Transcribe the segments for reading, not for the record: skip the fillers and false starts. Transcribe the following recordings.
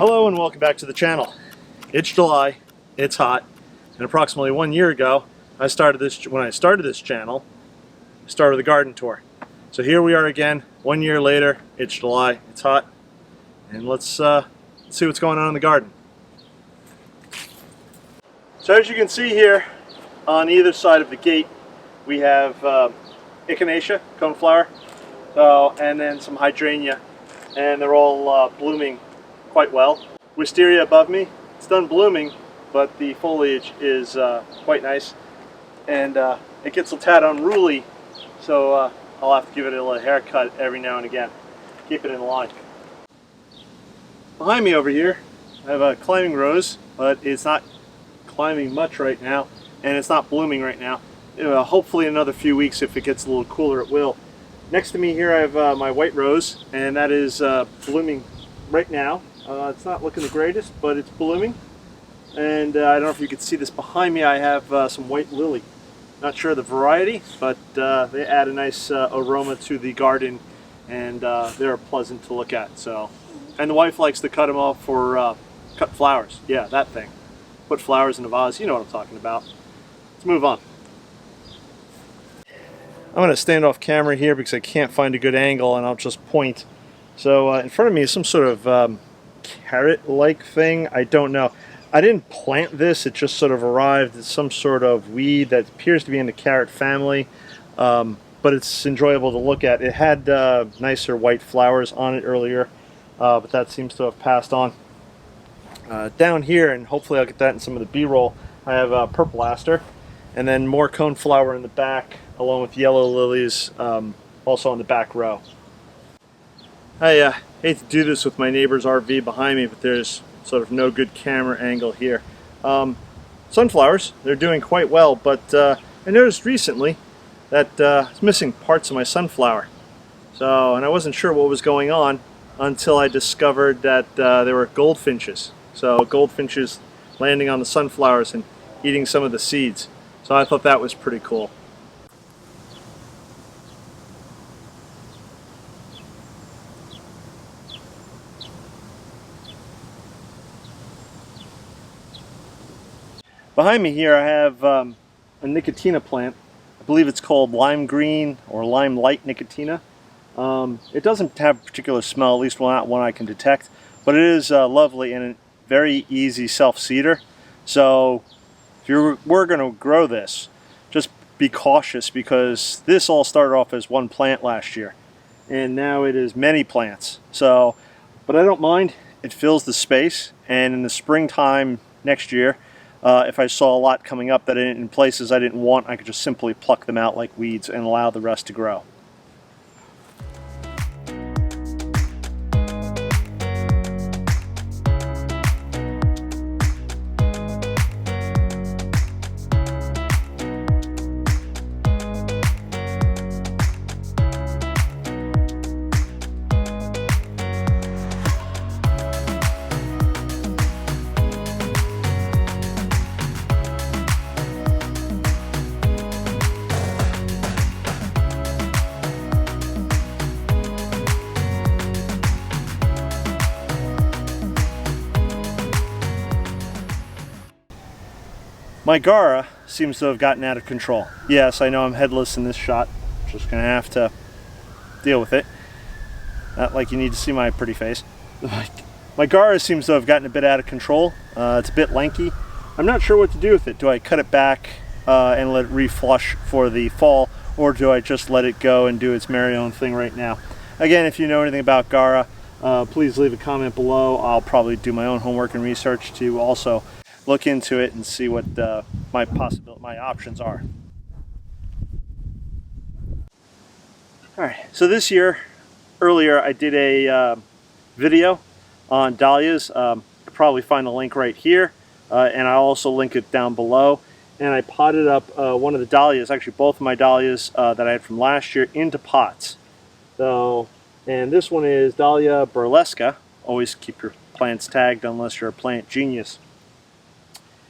Hello and welcome back to the channel. It's July, it's hot, and approximately 1 year ago when I started this channel, I started the garden tour. So here we are again, 1 year later. It's July, it's hot, and let's see what's going on in the garden. So as you can see here, on either side of the gate, we have echinacea, coneflower, and then some hydrangea, and they're all blooming quite well. Wisteria above me, it's done blooming, but the foliage is quite nice, and it gets a tad unruly, so I'll have to give it a little haircut every now and again, keep it in line. Behind me over here, I have a climbing rose, but it's not climbing much right now, and it's not blooming right now. Hopefully in another few weeks, if it gets a little cooler, it will. Next to me here I have my white rose, and that is blooming right now. It's not looking the greatest, but it's blooming. And I don't know if you can see this behind me, I have some white lily. Not sure the variety, but they add a nice aroma to the garden, and they're pleasant to look at. So, and the wife likes to cut them off for cut flowers. Yeah, that thing. Put flowers in a vase, you know what I'm talking about. Let's move on. I'm going to stand off camera here because I can't find a good angle, and I'll just point. So in front of me is some sort of carrot-like thing. I don't know. I didn't plant this. It just sort of arrived. It's some sort of weed that appears to be in the carrot family, but it's enjoyable to look at. It had nicer white flowers on it earlier, but that seems to have passed on. Down here, and hopefully I'll get that in some of the B-roll, I have purple aster, and then more coneflower in the back, along with yellow lilies, also on the back row. I hate to do this with my neighbor's RV behind me, but there's sort of no good camera angle here. Sunflowers, they're doing quite well, but I noticed recently that it's missing parts of my sunflower. And I wasn't sure what was going on until I discovered that there were goldfinches. So goldfinches landing on the sunflowers and eating some of the seeds. So I thought that was pretty cool. Behind me here I have a Nicotina plant. I believe it's called lime green or lime light Nicotina. It doesn't have a particular smell, at least not one I can detect, but it is lovely and a very easy self-seeder. So if you were going to grow this, just be cautious, because this all started off as one plant last year, and now it is many plants. But I don't mind. It fills the space, and in the springtime next year, if I saw a lot coming up that in places I didn't want, I could just simply pluck them out like weeds and allow the rest to grow. My Gaura seems to have gotten out of control. Yes, I know I'm headless in this shot. Just gonna have to deal with it. Not like you need to see my pretty face. My Gaura seems to have gotten a bit out of control. It's a bit lanky. I'm not sure what to do with it. Do I cut it back and let it reflush for the fall, or do I just let it go and do its merry own thing right now? Again, if you know anything about Gaura, please leave a comment below. I'll probably do my own homework and research to also look into it and see what my options are. Alright, so this year, earlier I did a video on dahlias. You can probably find the link right here, and I'll also link it down below. And I potted up one of the dahlias, actually both of my dahlias that I had from last year, into pots. And this one is Dahlia burlesca. Always keep your plants tagged unless you're a plant genius.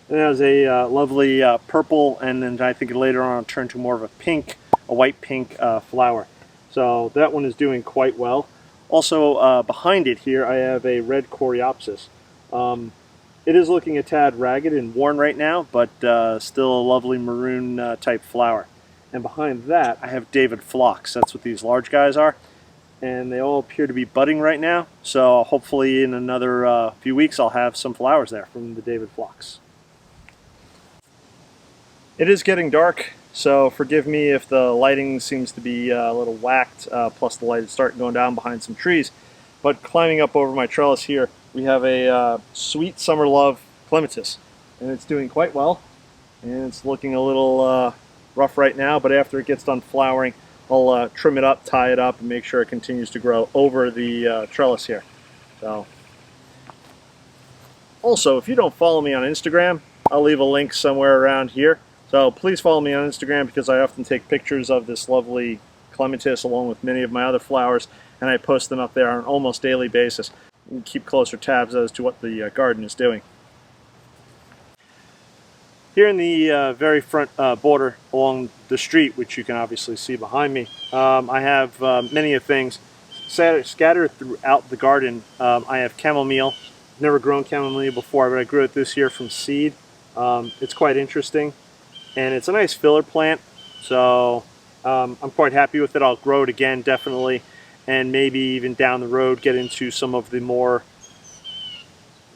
And it has a lovely purple, and then I think later on it'll turn to more of a pink, a white pink flower. So that one is doing quite well. Also behind it here I have a red coreopsis. It is looking a tad ragged and worn right now, but still a lovely maroon type flower. And behind that, I have David phlox. That's what these large guys are. And they all appear to be budding right now. So hopefully in another few weeks, I'll have some flowers there from the David phlox. It is getting dark, so forgive me if the lighting seems to be a little whacked, plus the light is starting going down behind some trees. But climbing up over my trellis here, we have a sweet summer love clematis, and it's doing quite well. And it's looking a little rough right now, but after it gets done flowering, I'll trim it up, tie it up, and make sure it continues to grow over the trellis here. So, also, if you don't follow me on Instagram, I'll leave a link somewhere around here. So please follow me on Instagram, because I often take pictures of this lovely clematis along with many of my other flowers, and I post them up there on an almost daily basis and keep closer tabs as to what the garden is doing. Here in the very front border along the street, which you can obviously see behind me, I have many of things scattered throughout the garden. I have chamomile. Never grown chamomile before, but I grew it this year from seed. It's quite interesting, and it's a nice filler plant, so I'm quite happy with it. I'll grow it again, definitely, and maybe even down the road get into some of the more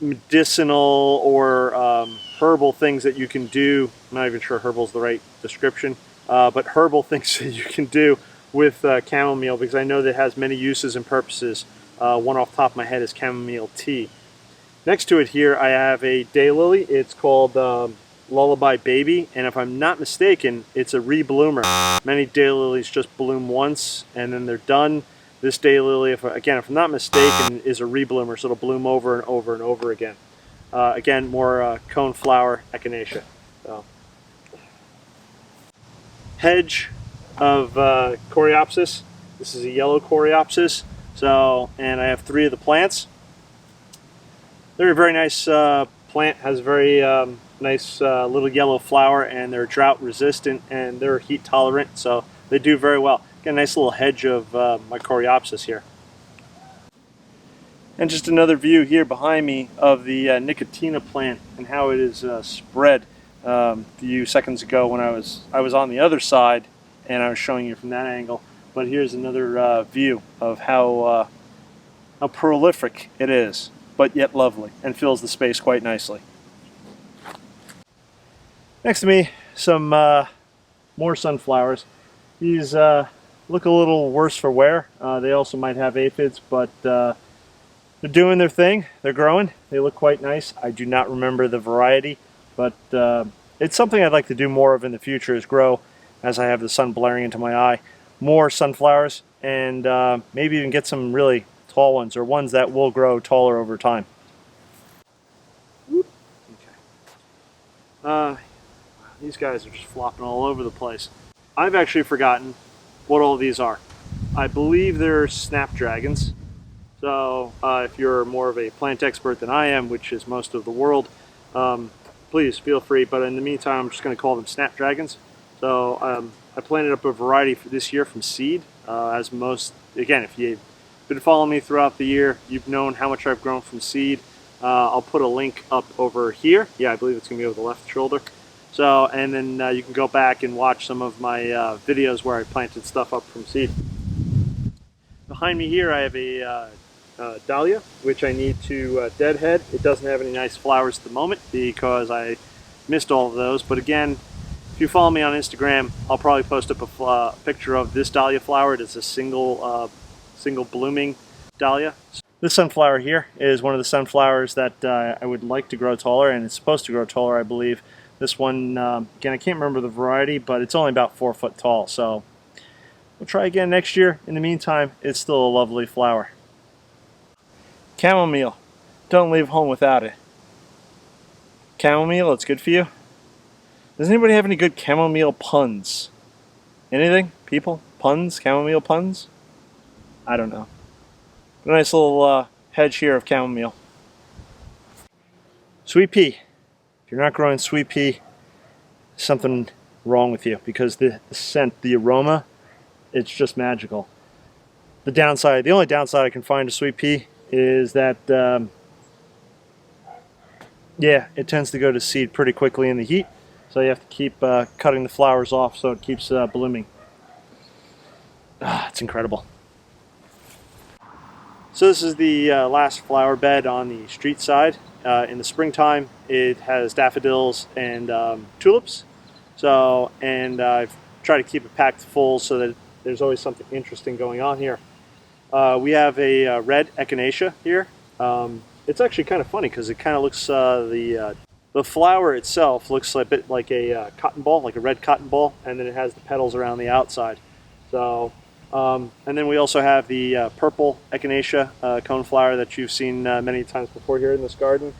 medicinal or herbal things that you can do. I'm not even sure herbal is the right description, but herbal things that you can do with chamomile, because I know that it has many uses and purposes. One off the top of my head is chamomile tea. Next to it here, I have a daylily. It's called Lullaby Baby, and if I'm not mistaken, it's a rebloomer. Many daylilies just bloom once and then they're done. This daylily, if I'm not mistaken, is a rebloomer, so it'll bloom over and over and over again. Again, more cone flower echinacea. So. Hedge of coreopsis. This is a yellow coreopsis. So, and I have 3 of the plants. They're a very nice plant. Has very nice little yellow flower, and they're drought resistant and they're heat tolerant, so they do very well. Got a nice little hedge of my coreopsis here. And just another view here behind me of the Nicotina plant and how it is spread. A few seconds ago when I was on the other side and I was showing you from that angle, but here's another view of how prolific it is, but yet lovely, and fills the space quite nicely. Next to me, some more sunflowers. These look a little worse for wear. They also might have aphids, but they're doing their thing. They're growing. They look quite nice. I do not remember the variety, but it's something I'd like to do more of in the future, is grow, as I have the sun blaring into my eye, more sunflowers, and maybe even get some really tall ones, or ones that will grow taller over time. Okay. These guys are just flopping all over the place. I've actually forgotten what all of these are. I believe they're snapdragons. So if you're more of a plant expert than I am, which is most of the world, please feel free. But in the meantime, I'm just going to call them snapdragons. So I planted up a variety for this year from seed. As most, again, if you've been following me throughout the year, you've known how much I've grown from seed. I'll put a link up over here. Yeah, I believe it's going to be over the left shoulder. So, and then you can go back and watch some of my videos where I planted stuff up from seed. Behind me here I have a dahlia, which I need to deadhead. It doesn't have any nice flowers at the moment because I missed all of those. But again, if you follow me on Instagram, I'll probably post up a picture of this dahlia flower. It is a single blooming dahlia. This sunflower here is one of the sunflowers that I would like to grow taller, and it's supposed to grow taller, I believe. This one, again, I can't remember the variety, but it's only about 4 foot tall, so we'll try again next year. In the meantime, it's still a lovely flower. Chamomile. Don't leave home without it. Chamomile, it's good for you. Does anybody have any good chamomile puns? Anything? People? Puns? Chamomile puns? I don't know. A nice little hedge here of chamomile. Sweet pea. If you're not growing sweet pea, there's something wrong with you, because the scent, the aroma, it's just magical. The only downside I can find to sweet pea is that Yeah, it tends to go to seed pretty quickly in the heat, so you have to keep cutting the flowers off so it keeps blooming. It's incredible. So this is the last flower bed on the street side. In the springtime, it has daffodils and tulips. So, and I've tried to keep it packed full so that there's always something interesting going on here. We have a red echinacea here. It's actually kind of funny because it kind of looks the flower itself looks a bit like a cotton ball, like a red cotton ball, and then it has the petals around the outside. So, and then we also have the purple echinacea coneflower that you've seen many times before here in this garden.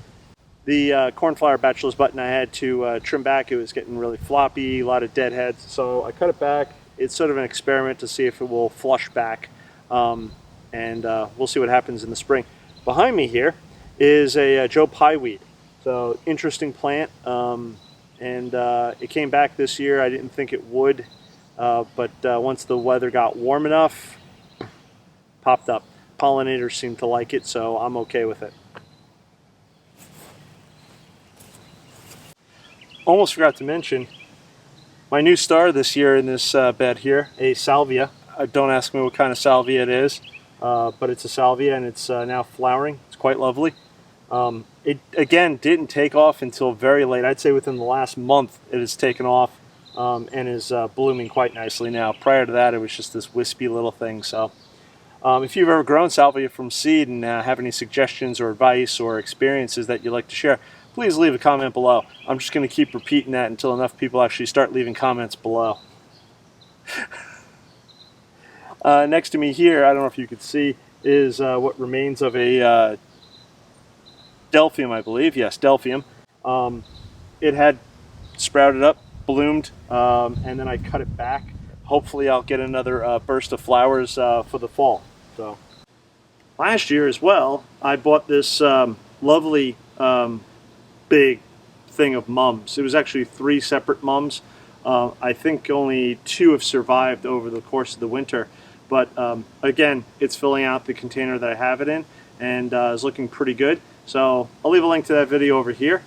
The cornflower bachelor's button I had to trim back. It was getting really floppy, a lot of deadheads, so I cut it back. It's sort of an experiment to see if it will flush back, and we'll see what happens in the spring. Behind me here is a Joe Pye weed. So interesting plant, and it came back this year. I didn't think it would, but once the weather got warm enough, popped up. Pollinators seem to like it, so I'm okay with it. Almost forgot to mention my new star this year in this bed here, a salvia. Don't ask me what kind of salvia it is, but it's a salvia and it's now flowering. It's quite lovely. It again didn't take off until very late. I'd say within the last month it has taken off and is blooming quite nicely now. Prior to that, it was just this wispy little thing. So if you've ever grown salvia from seed and have any suggestions or advice or experiences that you'd like to share, please leave a comment below. I'm just going to keep repeating that until enough people actually start leaving comments below. Next to me here, I don't know if you could see, is what remains of a Delphium, I believe. Yes, Delphium. It had sprouted up, bloomed, and then I cut it back. Hopefully I'll get another burst of flowers for the fall. So last year as well, I bought this lovely big thing of mums. It was actually 3 separate mums. I think only 2 have survived over the course of the winter. But again, it's filling out the container that I have it in and is looking pretty good. So I'll leave a link to that video over here.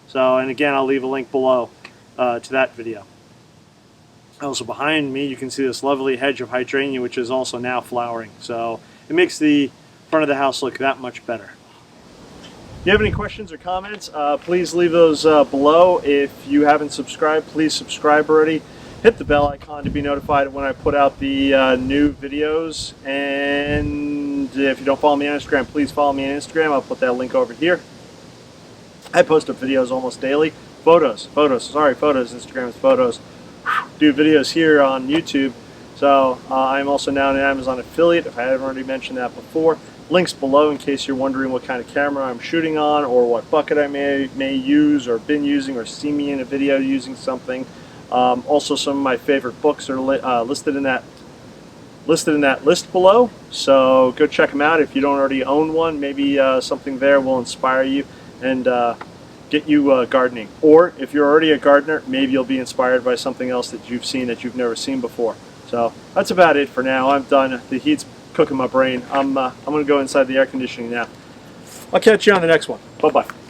So, and again, I'll leave a link below to that video. Also behind me, you can see this lovely hedge of hydrangea, which is also now flowering. So it makes the front of the house look that much better. If you have any questions or comments, please leave those below. If you haven't subscribed, please subscribe already. Hit the bell icon to be notified when I put out the new videos. And if you don't follow me on Instagram, please follow me on Instagram. I'll put that link over here. I post up videos almost daily. Photos. Instagram is photos. Do videos here on YouTube. So I'm also now an Amazon affiliate, if I haven't already mentioned that before. Links below in case you're wondering what kind of camera I'm shooting on or what bucket I may use or been using or see me in a video using something. Also, some of my favorite books are listed in that list below. So go check them out. If you don't already own one, maybe something there will inspire you and get you gardening. Or if you're already a gardener, maybe you'll be inspired by something else that you've seen that you've never seen before. So that's about it for now. I'm done. The heat's cooking my brain. I'm going to go inside the air conditioning now. I'll catch you on the next one. Bye-bye.